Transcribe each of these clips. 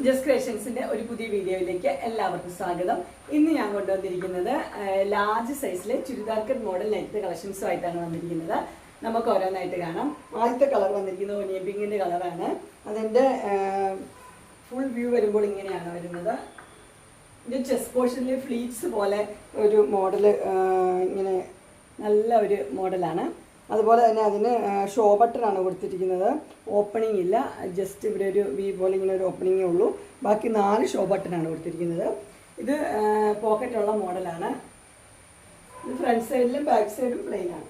Just ക്രിയേഷൻസിന്റെ ഒരു പുതിയ വീഡിയോയിലേക്ക് എല്ലാവർക്കും സ്വാഗതം. ഇന്ന് ഞാൻ കൊണ്ടുവന്നിരിക്കുന്നത് ലാർജ് സൈസിലെ ചുരിദാർ കട്ട് മോഡൽ നെറ്റ് കളക്ഷൻസുമായിട്ടാണ് വന്നിരിക്കുന്നത്. നമുക്ക് ഓരോന്നായിട്ട് കാണാം. ആദ്യത്തെ കളർ വന്നിരിക്കുന്നത് ഒനിയൻ പിങ്കിന്റെ കളറാണ്. അതിൻ്റെ ഫുൾ വ്യൂ വരുമ്പോൾ ഇങ്ങനെയാണ് വരുന്നത്. ഇതിൻ്റെ ചെസ്റ്റ് പോർഷനിൽ ഫ്ലീറ്റ്സ് പോലെ ഒരു മോഡൽ, ഇങ്ങനെ നല്ല ഒരു മോഡലാണ്. അതുപോലെ തന്നെ അതിന് ഷോ ബട്ടണാണ് കൊടുത്തിരിക്കുന്നത്. ഓപ്പണിംഗ് ഇല്ല, ജസ്റ്റ് ഇവിടെ ഒരു വി പോലെ ഇങ്ങനെ ഒരു ഓപ്പണിങ്ങേ ഉള്ളൂ. ബാക്കി 4 ഷോ ബട്ടണാണ് കൊടുത്തിരിക്കുന്നത്. ഇത് പോക്കറ്റുള്ള മോഡലാണ്. ഇത് ഫ്രണ്ട് സൈഡിലും ബാക്ക് സൈഡും പ്ലെയിനാണ്.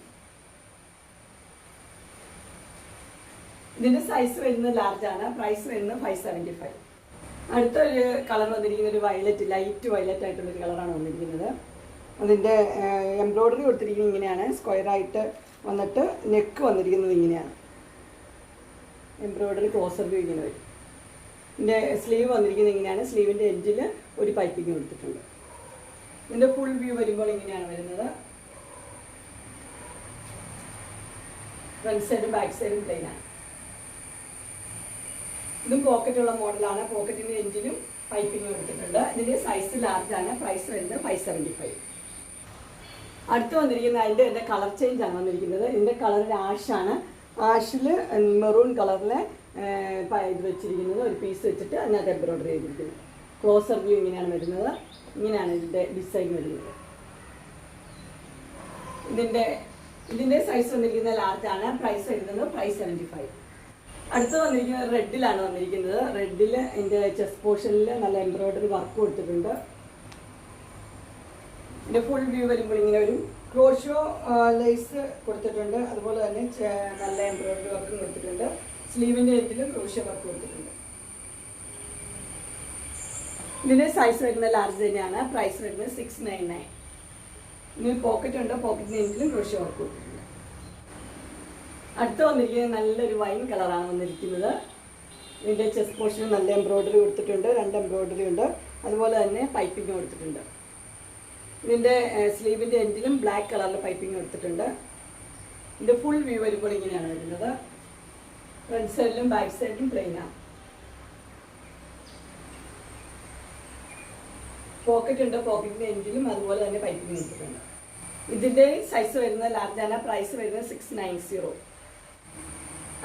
ഇതിൻ്റെ സൈസ് വരുന്നത് ലാർജാണ്. പ്രൈസ് വരുന്നത് 575. അടുത്തൊരു കളർ വന്നിരിക്കുന്നത് ഒരു വയലറ്റ്, ലൈറ്റ് വയലറ്റ് ആയിട്ടുള്ളൊരു കളറാണ് വന്നിരിക്കുന്നത്. അതിൻ്റെ എംബ്രോയ്ഡറി കൊടുത്തിരിക്കുന്നത് ഇങ്ങനെയാണ്. സ്ക്വയറായിട്ട് വന്നിട്ട് നെക്ക് വന്നിരിക്കുന്നത് ഇങ്ങനെയാണ്. എംബ്രോയ്ഡറി ക്ലോസർ വ്യൂ ഇങ്ങനെ വരും. ഇതിൻ്റെ സ്ലീവ് വന്നിരിക്കുന്നത് ഇങ്ങനെയാണ്. സ്ലീവിൻ്റെ എൻഡിൽ ഒരു പൈപ്പിങ് കൊടുത്തിട്ടുണ്ട്. ഇതിൻ്റെ ഫുൾ വ്യൂ വരുമ്പോൾ ഇങ്ങനെയാണ് വരുന്നത്. ഫ്രണ്ട് സൈഡും ബാക്ക് സൈഡും പ്ലെയിനാണ്. ഇതും പോക്കറ്റുള്ള മോഡലാണ്. പോക്കറ്റിൻ്റെ എൻഡിലും പൈപ്പിങ് കൊടുത്തിട്ടുണ്ട്. ഇതിൻ്റെ സൈസ് ലാർജാണ്. പ്രൈസ് വരുന്നത് 575. അടുത്ത് വന്നിരിക്കുന്ന അതിൻ്റെ കളർ ചേഞ്ച് ആണ് വന്നിരിക്കുന്നത്. ഇതിൻ്റെ കളർ ആഷാണ്. ആഷിൽ മെറൂൺ കളറിലെ ഇത് വെച്ചിരിക്കുന്നത്. ഒരു പീസ് വെച്ചിട്ട് അതിനകത്ത് എംബ്രോയ്ഡറി ചെയ്തിരിക്കുന്നത്. ക്ലോസർ വ്യൂ ഇങ്ങനെയാണ് വരുന്നത്. ഇങ്ങനെയാണ് ഇതിൻ്റെ ഡിസൈൻ വരുന്നത്. ഇതിൻ്റെ സൈസ് വന്നിരിക്കുന്നത് ലാർജാണ്. പ്രൈസ് വരുന്നത് 575. അടുത്ത് വന്നിരിക്കുന്നത് റെഡിലാണ് വന്നിരിക്കുന്നത്. റെഡിൽ ഇതിൻ്റെ ചെസ്റ്റ് പോർഷനിൽ നല്ല എംബ്രോയ്ഡറി വർക്ക് കൊടുത്തിട്ടുണ്ട്. ഇതിൻ്റെ ഫുൾ വ്യൂ വരുമ്പോൾ ഇങ്ങനെ ഒരു ക്രോഷോ ലേസ് കൊടുത്തിട്ടുണ്ട്. അതുപോലെ തന്നെ നല്ല എംബ്രോയ്ഡറി വർക്കും കൊടുത്തിട്ടുണ്ട്. സ്ലീവിൻ്റെ എൻഡിലും ക്രോഷോ വർക്ക് കൊടുത്തിട്ടുണ്ട്. ഇതിൻ്റെ സൈസ് വരുന്നത് ലാർജ് തന്നെയാണ്. പ്രൈസ് വരുന്നത് 699. ഇതിന് പോക്കറ്റ് ഉണ്ട്. പോക്കറ്റിൻ്റെ എൻഡിലും ക്രോഷോ വർക്ക് കൊടുത്തിട്ടുണ്ട്. അടുത്ത് വന്നിരിക്കുന്നത് നല്ലൊരു വൈൻ കളറാണ് വന്നിരിക്കുന്നത്. ഇതിൻ്റെ ചെസ്റ്റ് പോർഷനിൽ നല്ല എംബ്രോയ്ഡറി കൊടുത്തിട്ടുണ്ട്. 2 എംബ്രോയ്ഡറി ഉണ്ട്. അതുപോലെ തന്നെ പൈപ്പിംഗ് കൊടുത്തിട്ടുണ്ട്. ഇതിൻ്റെ സ്ലീവിൻ്റെ എൻഡിലും ബ്ലാക്ക് കളറിൽ പൈപ്പിംഗ് കൊടുത്തിട്ടുണ്ട്. ഇതിൻ്റെ ഫുൾ വ്യൂ വരുമ്പോൾ ഇങ്ങനെയാണ് വരുന്നത്. ഫ്രണ്ട് സൈഡിലും ബാക്ക് സൈഡിലും പ്ലെയിനാണ്. പോക്കറ്റ് ഉണ്ട്. പോക്കറ്റിൻ്റെ എൻഡിലും അതുപോലെ തന്നെ പൈപ്പിംഗ് കൊടുത്തിട്ടുണ്ട്. ഇതിൻ്റെ സൈസ് വരുന്നത് ലാർജാണ്. പ്രൈസ് വരുന്നത് 690.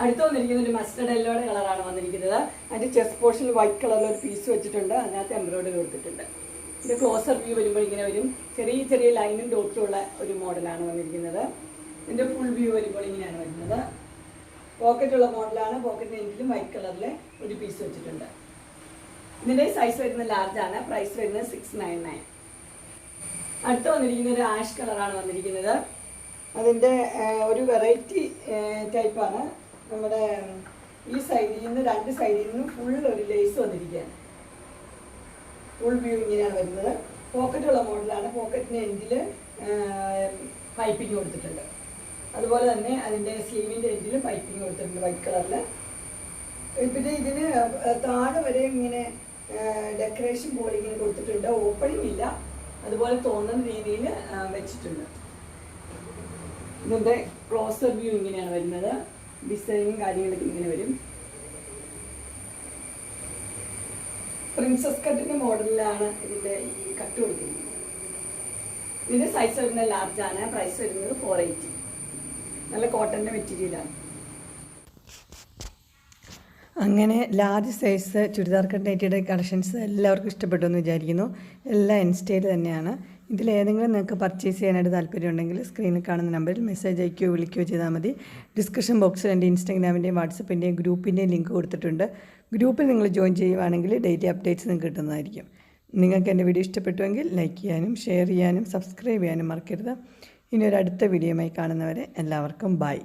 അടുത്ത് വന്നിരിക്കുന്ന ഒരു മസ്റ്റർഡ് യെല്ലോയുടെ കളറാണ് വന്നിരിക്കുന്നത്. അതിൻ്റെ ചെസ്റ്റ് പോർഷനിൽ വൈറ്റ് കളറിൽ ഒരു പീസ് വെച്ചിട്ടുണ്ട്. അതിനകത്ത് എംബ്രോയ്ഡറി കൊടുത്തിട്ടുണ്ട്. ഇത് ക്ലോസർ വ്യൂ വരുമ്പോൾ ഇങ്ങനെ വരും. ചെറിയ ചെറിയ ലൈനും ഡോട്ടും ഉള്ള ഒരു മോഡലാണ് വന്നിരിക്കുന്നത്. ഇതിൻ്റെ ഫുൾ വ്യൂ വരുമ്പോൾ ഇങ്ങനെയാണ് വരുന്നത്. പോക്കറ്റുള്ള മോഡലാണ്. പോക്കറ്റിൻ്റെ എൻഡിലും വൈറ്റ് കളറിൽ ഒരു പീസ് വെച്ചിട്ടുണ്ട്. ഇതിൻ്റെ സൈസ് വരുന്നത് ലാർജാണ്. പ്രൈസ് വരുന്നത് 699. അടുത്ത് വന്നിരിക്കുന്ന ഒരു ആഷ് കളറാണ് വന്നിരിക്കുന്നത്. അതിൻ്റെ ഒരു വെറൈറ്റി ടൈപ്പാണ്. നമ്മുടെ ഈ സൈഡിൽ നിന്ന് 2 സൈഡിൽ നിന്നും ഫുൾ ഒരു ലേസ് വന്നിരിക്കുകയാണ്. ഫുൾ വ്യൂ ഇങ്ങനെയാണ് വരുന്നത്. പോക്കറ്റുള്ള മോഡലാണ്. പോക്കറ്റിൻ്റെ എൻഡിൽ പൈപ്പിംഗ് കൊടുത്തിട്ടുണ്ട്. അതുപോലെ തന്നെ അതിൻ്റെ സ്ലീവിൻ്റെ എൻഡിലും പൈപ്പിംഗ് കൊടുത്തിട്ടുണ്ട് വൈറ്റ് കളറിൽ. പിന്നെ ഇതിന് താഴെ വരെ ഇങ്ങനെ ഡെക്കറേഷൻ പോലെ ഇങ്ങനെ കൊടുത്തിട്ടുണ്ട്. ഓപ്പണിംഗ് ഇല്ല, അതുപോലെ തോന്നുന്ന രീതിയിൽ വെച്ചിട്ടുണ്ട്. ഇതിൻ്റെ ക്ലോസർ വ്യൂ ഇങ്ങനെയാണ് വരുന്നത്. ഡിസൈനും കാര്യങ്ങളൊക്കെ ഇങ്ങനെ വരും. പ്രിൻസസ് കട്ടിൻ്റെ മോഡലിലാണ് ഇതിൻ്റെ ഈ കട്ട് കൊടുത്തിരിക്കുന്നത്. ഇതിൻ്റെ സൈസ് വരുന്നത് ലാർജാണ്. പ്രൈസ് വരുന്നത് 480. നല്ല കോട്ടൻ്റെ മെറ്റീരിയലാണ്. അങ്ങനെ ലാർജ് സൈസ് ചുരിദാർ കട്ട് നൈറ്റിയുടെ കളക്ഷൻസ് എല്ലാവർക്കും ഇഷ്ടപ്പെട്ടു എന്ന് വിചാരിക്കുന്നു. എല്ലാം ഇൻസ്റ്റയിൽ തന്നെയാണ്. ഇതിലേതെങ്കിലും നിങ്ങൾക്ക് പർച്ചേസ് ചെയ്യാനായിട്ട് താല്പര്യമുണ്ടെങ്കിൽ സ്ക്രീനിൽ കാണുന്ന നമ്പറിൽ മെസ്സേജ് അയക്കുകയോ വിളിക്കുകയോ ചെയ്താൽ മതി. ഡിസ്ക്രിപ്ഷൻ ബോക്സിൽ എൻ്റെ ഇൻസ്റ്റാഗ്രാമിൻ്റെയും വാട്സപ്പിൻ്റെയും ഗ്രൂപ്പിൻ്റെയും ലിങ്ക് കൊടുത്തിട്ടുണ്ട്. ഗ്രൂപ്പിൽ നിങ്ങൾ ജോയിൻ ചെയ്യുവാണെങ്കിൽ ഡെയിലി അപ്ഡേറ്റ്സ് നിങ്ങൾക്ക് കിട്ടുന്നതായിരിക്കും. നിങ്ങൾക്ക് എൻ്റെ വീഡിയോ ഇഷ്ടപ്പെട്ടുവെങ്കിൽ ലൈക്ക് ചെയ്യാനും ഷെയർ ചെയ്യാനും സബ്സ്ക്രൈബ് ചെയ്യാനും മറക്കരുത്. ഇനി ഒരു അടുത്ത വീഡിയോയുമായി കാണുന്നവരെ എല്ലാവർക്കും ബൈ.